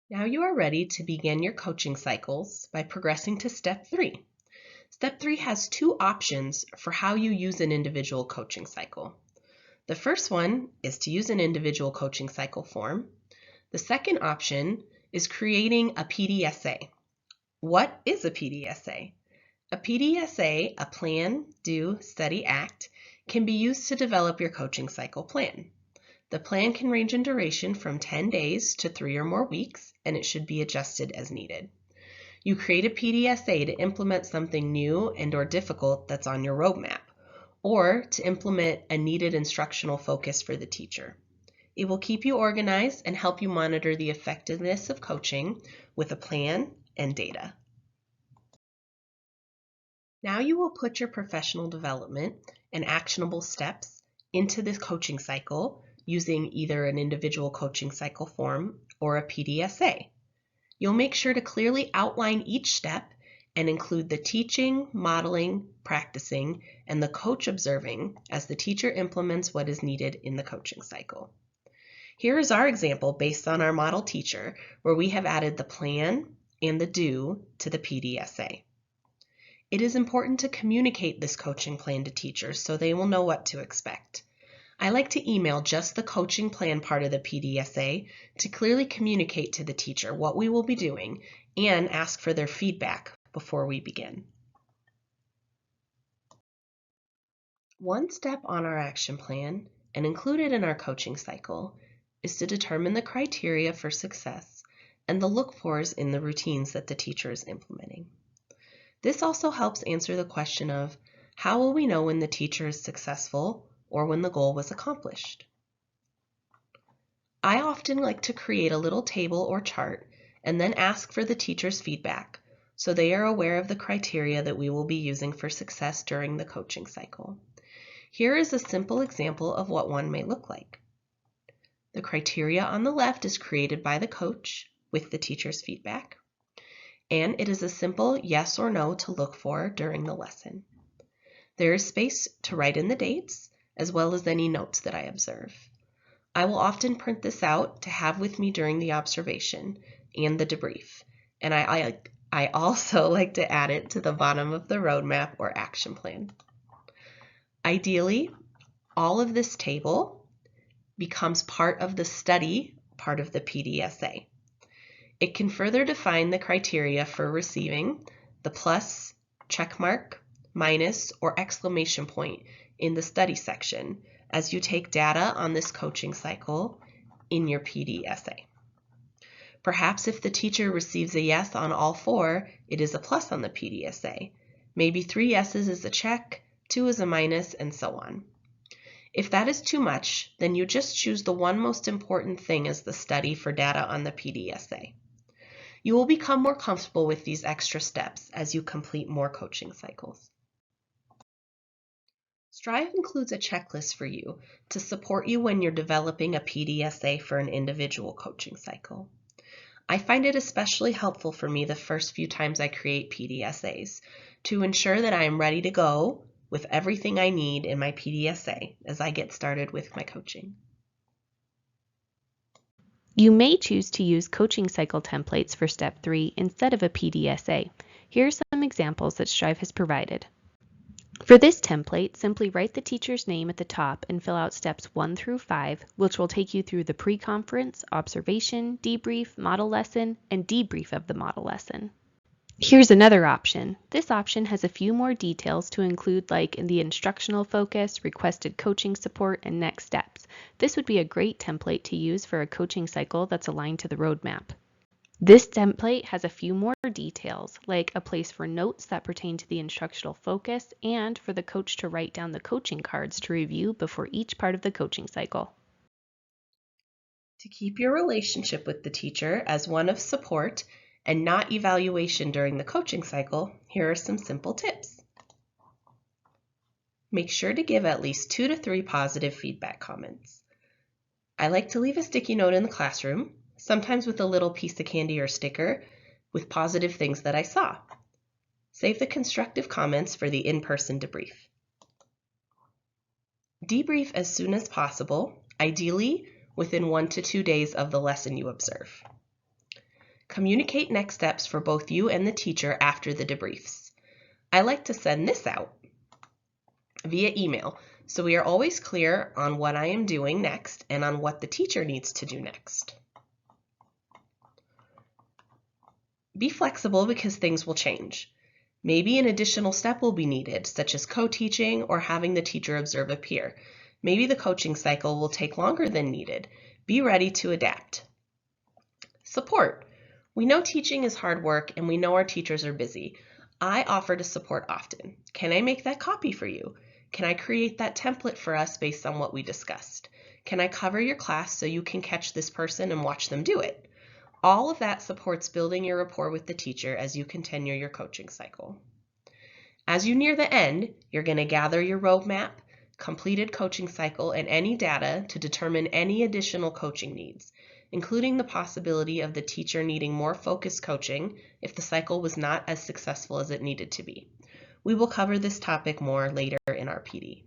Now you are ready to begin your coaching cycles by progressing to Step 3. Step 3 has two options for how you use an individual coaching cycle. The first one is to use an individual coaching cycle form. The second option is creating a PDSA. What is a PDSA? A PDSA, a plan, do, study, act, can be used to develop your coaching cycle plan. The plan can range in duration from 10 days to 3 or more weeks, and it should be adjusted as needed. You create a PDSA to implement something new and/or difficult that's on your roadmap, or to implement a needed instructional focus for the teacher. It will keep you organized and help you monitor the effectiveness of coaching with a plan and data. Now you will put your professional development and actionable steps into this coaching cycle using either an individual coaching cycle form or a PDSA. You'll make sure to clearly outline each step and include the teaching, modeling, practicing, and the coach observing as the teacher implements what is needed in the coaching cycle. Here is our example based on our model teacher, where we have added the plan and the do to the PDSA. It is important to communicate this coaching plan to teachers so they will know what to expect. I like to email just the coaching plan part of the PDSA to clearly communicate to the teacher what we will be doing and ask for their feedback before we begin. One step on our action plan, and included in our coaching cycle, is to determine the criteria for success and the look-fors in the routines that the teacher is implementing. This also helps answer the question of how will we know when the teacher is successful or when the goal was accomplished? I often like to create a little table or chart and then ask for the teacher's feedback so they are aware of the criteria that we will be using for success during the coaching cycle. Here is a simple example of what one may look like. The criteria on the left is created by the coach with the teacher's feedback, and it is a simple yes or no to look for during the lesson. There is space to write in the dates as well as any notes that I observe. I will often print this out to have with me during the observation and the debrief, and I also like to add it to the bottom of the roadmap or action plan. Ideally, all of this table becomes part of the study part of the PDSA. It can further define the criteria for receiving the plus, check mark, minus, or exclamation point in the study section as you take data on this coaching cycle in your PDSA. Perhaps if the teacher receives a yes on all 4, it is a plus on the PDSA. Maybe 3 yeses is a check, 2 is a minus, and so on. If that is too much, then you just choose the one most important thing as the study for data on the PDSA. You will become more comfortable with these extra steps as you complete more coaching cycles. Strive includes a checklist for you to support you when you're developing a PDSA for an individual coaching cycle. I find it especially helpful for me the first few times I create PDSAs to ensure that I am ready to go with everything I need in my PDSA as I get started with my coaching. You may choose to use coaching cycle templates for Step 3 instead of a PDSA. Here are some examples that Strive has provided. For this template, simply write the teacher's name at the top and fill out steps 1 through 5, which will take you through the pre-conference, observation, debrief, model lesson, and debrief of the model lesson. Here's another option. This option has a few more details to include, like in the instructional focus, requested coaching support, and next steps. This would be a great template to use for a coaching cycle that's aligned to the roadmap. This template has a few more details, like a place for notes that pertain to the instructional focus and for the coach to write down the coaching cards to review before each part of the coaching cycle. To keep your relationship with the teacher as one of support and not evaluation during the coaching cycle, here are some simple tips. Make sure to give at least 2 to 3 positive feedback comments. I like to leave a sticky note in the classroom, sometimes with a little piece of candy or sticker, with positive things that I saw. Save the constructive comments for the in-person debrief. Debrief as soon as possible, ideally within 1 to 2 days of the lesson you observe. Communicate next steps for both you and the teacher after the debriefs. I like to send this out via email, so we are always clear on what I am doing next and on what the teacher needs to do next. Be flexible because things will change. Maybe an additional step will be needed, such as co-teaching or having the teacher observe a peer. Maybe the coaching cycle will take longer than needed. Be ready to adapt. Support. We know teaching is hard work and we know our teachers are busy. I offer to support often. Can I make that copy for you? Can I create that template for us based on what we discussed? Can I cover your class so you can catch this person and watch them do it? All of that supports building your rapport with the teacher as you continue your coaching cycle. As you near the end, you're going to gather your roadmap, completed coaching cycle, and any data to determine any additional coaching needs, including the possibility of the teacher needing more focused coaching if the cycle was not as successful as it needed to be. We will cover this topic more later in our PD.